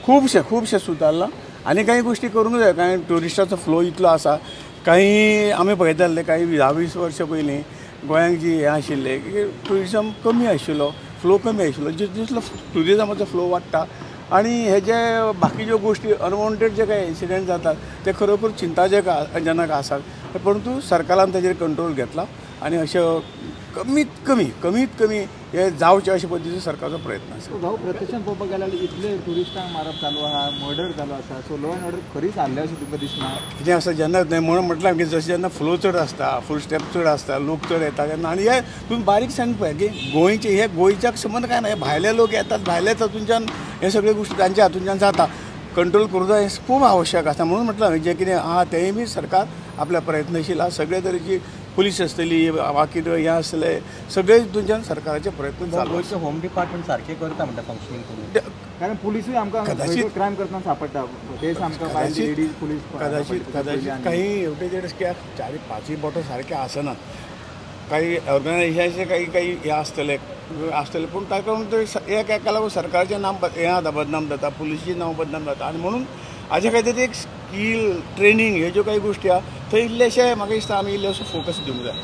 खुबशे सुदारला आनी काही गोष्टी करूंक जाय. काही ट्युरिस्टाचो फ्लो इतलो आसा. काही आमी पळयताले काही 10-20 वर्सां पयलीं गोंयांक जी हें आशिल्लें की ट्युरिजम कमी आशिल्लो, फ्लो कमी आशिल्लो. जितलो ट्युरिजमाचो फ्लो वाडटा आनी हे जे बाकीच्यो गोष्टी अनवॉन्टेड जे काही इन्सिडेंट जातात ते खरोखर चिंताजनक आसात. परंतु सरकारान ताजेर कंट्रोल घेतला आनी अशें कमीत कमी हे जावचें अशे पद्दतीचो सरकारचो प्रयत्न आसा. भाऊ प्रत्यक्षात पळोवपाक गेल्यार इतले ट्युरिस्टांक मारप चालू आहा, मर्डर चालू आसा. सो लॉ अँड ऑर्डर खरीच हारले अशें तुमकां दिसना? कितें आसा जेन्ना म्हणून म्हटलां की जशें जेन्ना फ्लो चड आसता, फूल स्टेप चड आसता, लोक चड येता तेन्ना आनी हे तुमी बारीकसाण पळय की गोंयच्याक संबंद काय ना. हे भायले लोक येतात, भायल्याच हातूंच्यान हे सगळे गोष्टी तांच्या हातूंच्यान जाता. कंट्रोल करूं जाय हें खूब आवश्यक आसा. म्हणून म्हटलां जे कितें आहा तेंय बी सरकार आपल्या प्रयत्नशील आहा. सगळे तरेची पुलीस आसतली वा कितें हें आसतलें सगळे हितूंच्यान सरकाराचे प्रयत्न चालू. गोंयचें होम डिपार्टमेंट सारकें करता म्हणटा फंक्शनिंग करून. कारण पुलिसूय आमकां क्रायम करतना सापडटा. तेच आमकां भायली लेडीज पुलीस कदाचित काही एवटेजेड 4-5 बोटो सारके आसनात. काही ऑर्गनायझेशनचे काही हे आसतले पूण ताका लागून एका लागून सरकारचें नांव हें बदनाम जाता, पुलिसचें नांव बदनाम जाता. आनी म्हणून हाजे खातीर एक स्कील ट्रेनींग ह्यो ज्यो काही गोश्टी आहा थंय इल्लेशें म्हाका दिसता आमी इल्लेसो फोकस दिवंक जाय.